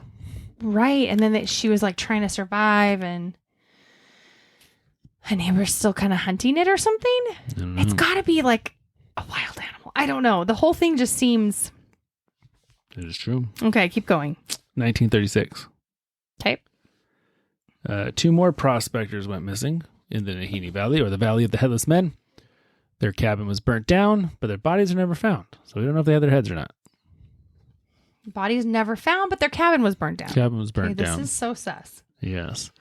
Right. And then she was like trying to survive and they were still kind of hunting it or something. I don't know. It's got to be like a wild animal. I don't know. The whole thing just seems. It is true. Okay, keep going. 1936. Okay. 2 more prospectors went missing in the Nahanni Valley, or the Valley of the Headless Men. Their cabin was burnt down, but their bodies are never found. So we don't know if they had their heads or not. Bodies never found, but their cabin was burnt down. Cabin was burnt Okay, down. This is so sus. Yes.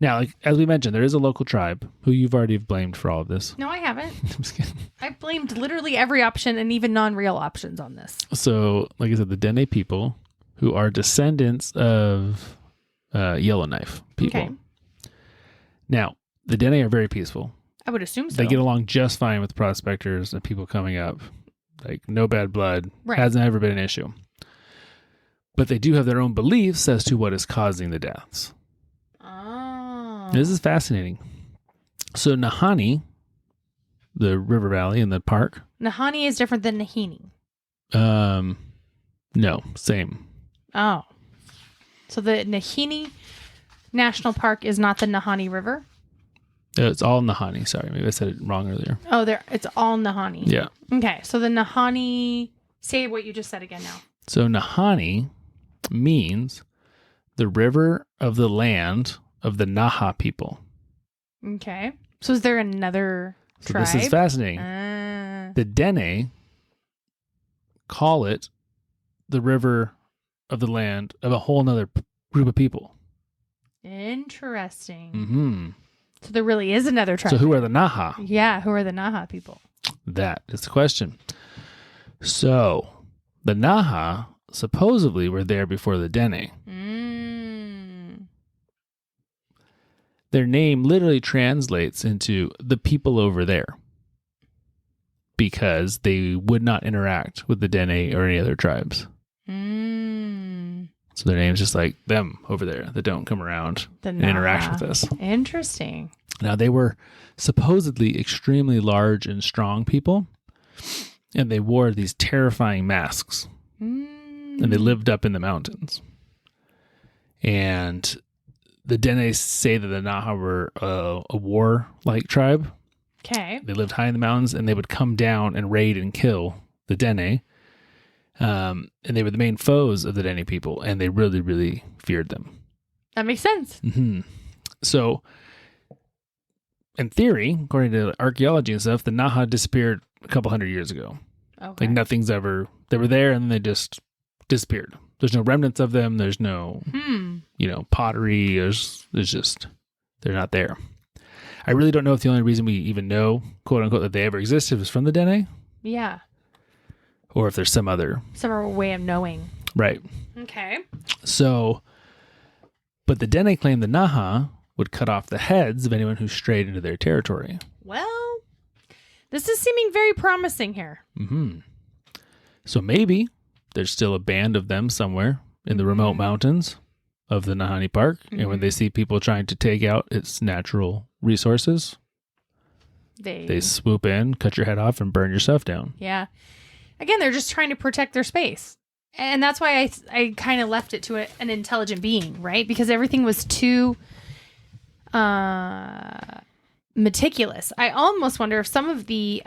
Now, like, as we mentioned, there is a local tribe who you've already blamed for all of this. No, I haven't. I'm just kidding. I blamed literally every option and even non-real options on this. So, like I said, the Dene people, who are descendants of Yellowknife people. Okay. Now, the Dene are very peaceful. I would assume so. They get along just fine with prospectors and people coming up. Like, no bad blood. Right. Hasn't ever been an issue. But they do have their own beliefs as to what is causing the deaths. Oh. This is fascinating. So Nahanni, the river valley in the park. Nahanni is different than Nahanni. No, same. Oh. So the Nahanni National Park is not the Nahanni River? It's all Nahanni. Sorry, maybe I said it wrong earlier. Oh, it's all Nahanni. Yeah. Okay, so the Nahanni, say what you just said again now. So Nahanni means the river of the land of the Naha people. Okay. So is there another So tribe? this is fascinating. The Dene call it the river of the land of a whole nother group of people. Interesting. Mm-hmm. So there really is another tribe. So who are the Naha? Yeah, who are the Naha people? That is the question. So the Naha supposedly were there before the Dene. Their name literally translates into the people over there because they would not interact with the Dene or any other tribes. So their name's just like them over there that don't come around and interact with us. Interesting. Now, they were supposedly extremely large and strong people, and they wore these terrifying masks, and they lived up in the mountains. And the Dene say that the Naha were a war-like tribe. Okay. They lived high in the mountains, and they would come down and raid and kill the Dene. And they were the main foes of the Dene people, and they really, really feared them. That makes sense. Mm-hmm. So, in theory, according to archaeology and stuff, the Naha disappeared a couple hundred years ago. Okay. Like nothing's ever, they were there and they just disappeared. There's no remnants of them. There's no, pottery. There's just, they're not there. I really don't know if the only reason we even know, quote unquote, that they ever existed was from the Dene. Yeah. Or if there's some other way of knowing. Right. Okay. So, but the Dene claim the Naha would cut off the heads of anyone who strayed into their territory. Well, this is seeming very promising here. Mm-hmm. So maybe there's still a band of them somewhere in the remote mountains of the Nahanni Park. Mm-hmm. And when they see people trying to take out its natural resources, they swoop in, cut your head off, and burn your stuff down. Yeah. Again, they're just trying to protect their space. And that's why I kind of left it to an intelligent being, right? Because everything was too meticulous. I almost wonder if some of the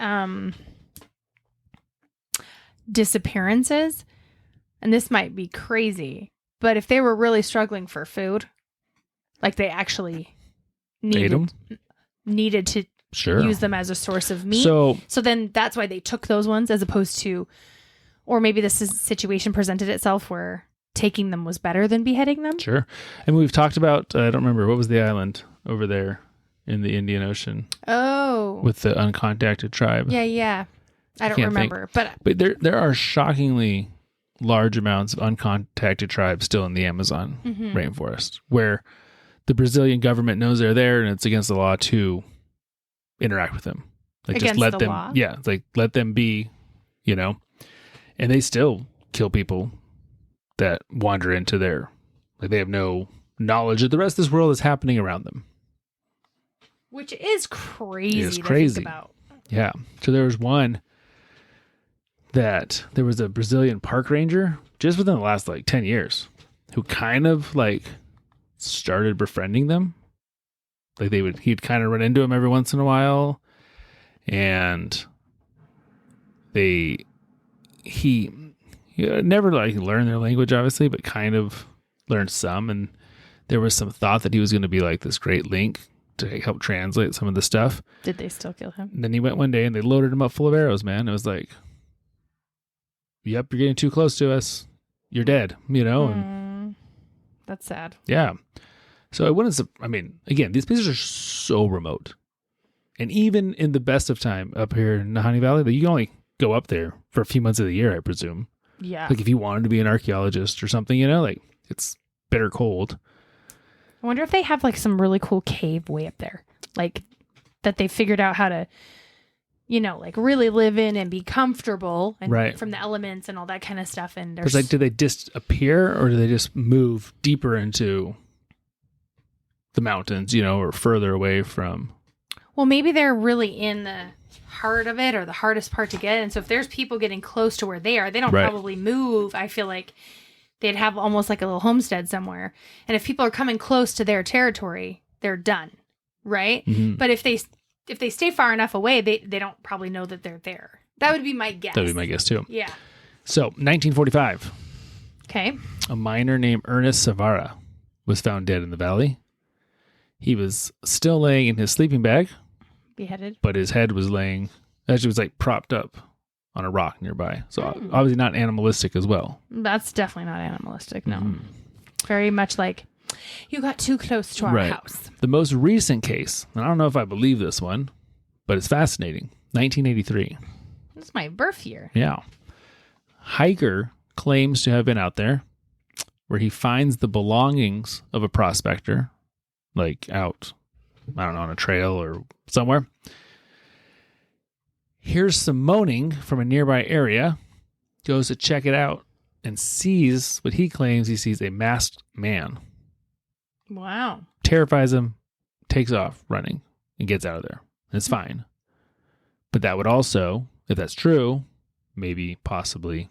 disappearances, and this might be crazy, but if they were really struggling for food, like they actually needed to use them as a source of meat. So then that's why they took those ones as opposed to, or maybe this situation presented itself where taking them was better than beheading them. Sure. And we've talked about, I don't remember, what was the island over there in the Indian Ocean? Oh. With the uncontacted tribe. Yeah. I don't remember. But there are shockingly large amounts of uncontacted tribes still in the Amazon rainforest, where the Brazilian government knows they're there and it's against the law to interact with them. Like against just let the them law? Yeah, like let them be, and they still kill people that wander into their, like they have no knowledge that the rest of this world is happening around them. Which is crazy. It's crazy. To think about. Yeah. So there was one that there was a Brazilian park ranger just within the last 10 years who kind of started befriending them. Like he'd kind of run into them every once in a while, and he never learned their language obviously, but kind of learned some. And there was some thought that he was going to be this great link to help translate some of the stuff. Did they still kill him? And then he went one day and they loaded him up full of arrows, man. It was like, yep, you're getting too close to us. You're dead, and that's sad. Yeah. So it wouldn't, again, these places are so remote. And even in the best of time up here in Nahanni Valley, you can only go up there for a few months of the year, I presume. Yeah. If you wanted to be an archaeologist or something, it's bitter cold. I wonder if they have some really cool cave way up there. That they figured out how to, really live in and be comfortable and from the elements and all that kind of stuff. And there's do they disappear or do they just move deeper into the mountains, or further away from? Well, maybe they're really in the heart of it or the hardest part to get. And so if there's people getting close to where they are, they don't probably move. I feel like they'd have almost like a little homestead somewhere. And if people are coming close to their territory, they're done. Right. Mm-hmm. But if they stay far enough away, they don't probably know that they're there. That would be my guess. That would be my guess too. Yeah. So 1945. Okay. A miner named Ernest Savara was found dead in the valley. He was still laying in his sleeping bag. Beheaded. But his head was was propped up on a rock nearby. So obviously not animalistic as well. That's definitely not animalistic, no. Mm-hmm. Very much you got too close to our house. The most recent case, and I don't know if I believe this one, but it's fascinating. 1983. It's my birth year. Yeah. Hiker claims to have been out there where he finds the belongings of a prospector, out, I don't know, on a trail or somewhere. Hears some moaning from a nearby area, goes to check it out, and sees what he claims he sees a masked man. Wow. Terrifies him, takes off running, and gets out of there. And it's fine. But that would also, if that's true, maybe possibly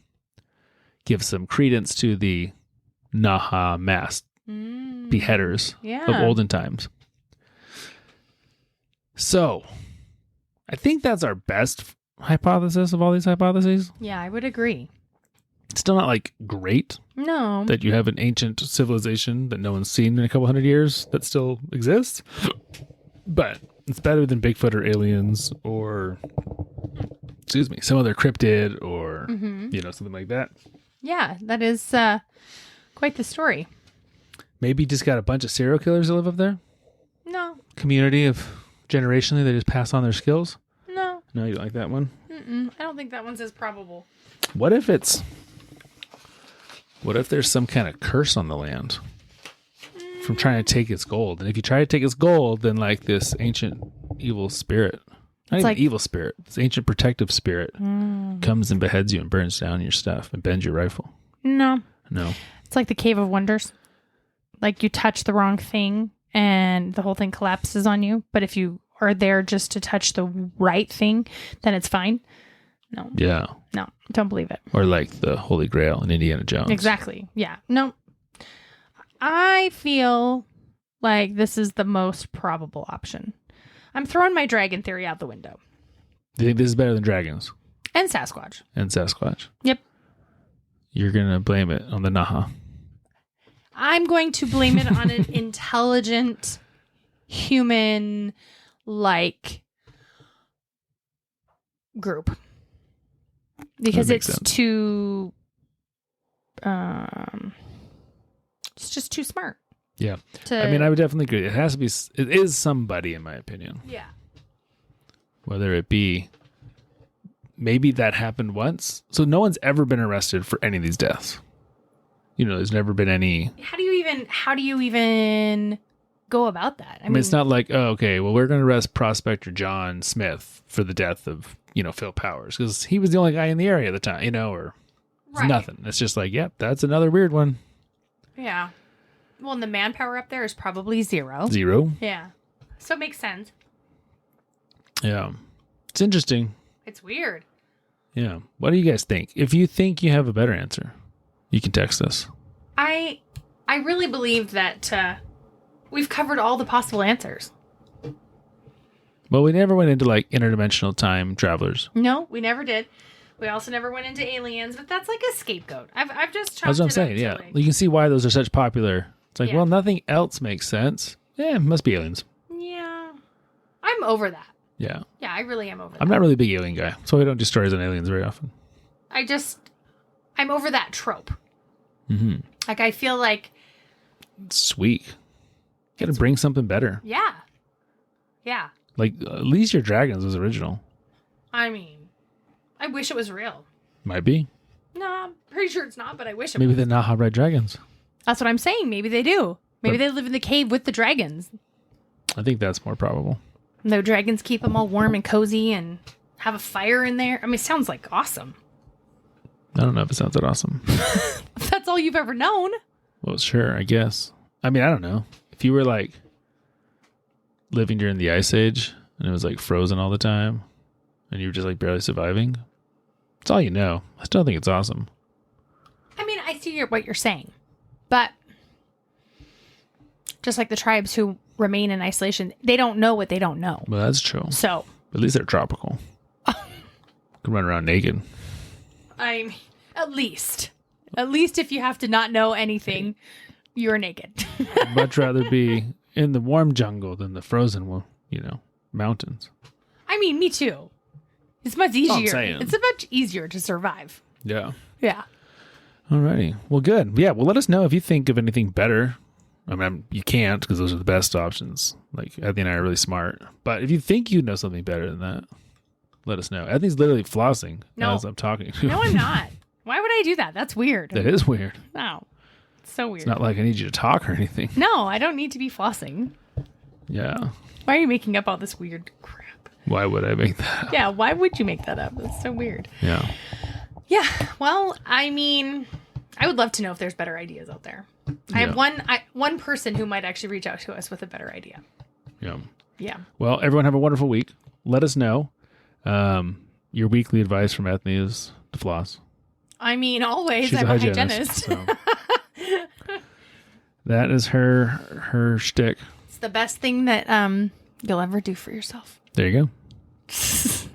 give some credence to the Naha masked beheaders of olden times. So, I think that's our best hypothesis of all these hypotheses. Yeah, I would agree. It's still not like great. No. That you have an ancient civilization that no one's seen in a couple hundred years that still exists. But it's better than Bigfoot or aliens or, some other cryptid or, something like that. Yeah, that is quite the story. Maybe just got a bunch of serial killers that live up there? No. Community of generationally, they just pass on their skills? No. No, you don't like that one? I don't think that one's as probable. What if there's some kind of curse on the land from trying to take its gold? And if you try to take its gold, then like this ancient evil spirit, not even evil spirit, this ancient protective spirit comes and beheads you and burns down your stuff and bends your rifle. No. No. It's like the Cave of Wonders. Like you touch the wrong thing and the whole thing collapses on you. But if you are there just to touch the right thing, then it's fine. No. Yeah. No, don't believe it. Or like the Holy Grail in Indiana Jones. Exactly. Yeah. No. I feel like this is the most probable option. I'm throwing my dragon theory out the window. Do you think this is better than dragons? And Sasquatch. Yep. You're going to blame it on the Naha. I'm going to blame it on an intelligent human like group. Because it's sense. too it's just too smart. Yeah. I would definitely agree. It is somebody in my opinion. Yeah. Whether it be maybe that happened once. So no one's ever been arrested for any of these deaths. There's never been any. How do you even go about that? I mean, it's not like, oh, okay, well, we're going to arrest Prospector John Smith for the death of, Phil Powers because he was the only guy in the area at the time, or it's nothing. It's just like, yep, that's another weird one. Yeah. Well, and the manpower up there is probably zero. Yeah. So it makes sense. Yeah. It's interesting. It's weird. Yeah. What do you guys think? If you think you have a better answer, you can text us. I really believe that we've covered all the possible answers. Well, we never went into like interdimensional time travelers. No, we never did. We also never went into aliens, but that's like a scapegoat. I've just chopped That's what I'm saying. Yeah, you can see why those are such popular. It's like, well, nothing else makes sense. Yeah, it must be aliens. Yeah, I'm over that. Yeah. Yeah, I really am over that. I'm not really a big alien guy, so I don't do stories on aliens very often. I'm over that trope. Mm-hmm. Like, I feel like... Sweet. You gotta bring something better. Yeah. Yeah. Like, at least your dragons was original. I mean, I wish it was real. Might be. No, I'm pretty sure it's not, but I wish it Maybe was. the Naha Red Dragons. That's what I'm saying. Maybe they do. Maybe they live in the cave with the dragons. I think that's more probable. And the dragons keep them all warm and cozy and have a fire in there. I mean, it sounds like awesome. I don't know if it sounds that awesome. If that's all you've ever known. Well, sure, I guess. I mean, I don't know. If you were like living during the Ice Age and it was like frozen all the time and you were just like barely surviving, it's all you know. I still think it's awesome. I mean, I see what you're saying. But just like the tribes who remain in isolation, they don't know what they don't know. Well, that's true. So. At least they're tropical. Can run around naked. I mean, at least if you have to not know anything, you're naked. I'd much rather be in the warm jungle than the frozen, mountains. I mean, me too. It's much easier. I'm saying. It's much easier to survive. Yeah. Yeah. Alrighty. Well, good. Yeah. Well, let us know if you think of anything better. I mean, you can't because those are the best options. Like, Ethie and I are really smart. But if you think you know something better than that, let us know. Ethie's literally flossing as I'm talking. No, I'm not. Why would I do that? That's weird. That is weird. No. It's so weird. It's not like I need you to talk or anything. No, I don't need to be flossing. Yeah. Why are you making up all this weird crap? Why would I make that up? Yeah, why would you make that up? That's so weird. Yeah. Yeah, well, I mean, I would love to know if there's better ideas out there. I have one person who might actually reach out to us with a better idea. Yeah. Yeah. Well, everyone have a wonderful week. Let us know. Your weekly advice from Ethne is to floss. I mean, always. She's I'm a a hygienist. hygienist. So. That is her shtick. It's the best thing that you'll ever do for yourself. There you go.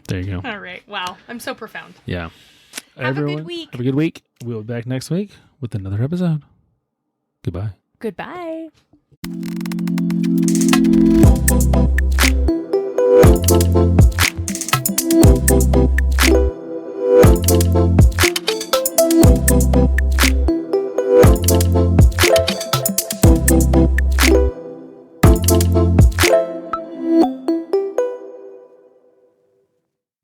There you go. All right. Wow. I'm so profound. Yeah. Have a good week. Have a good week. We'll be back next week with another episode. Goodbye. Goodbye. Thank you.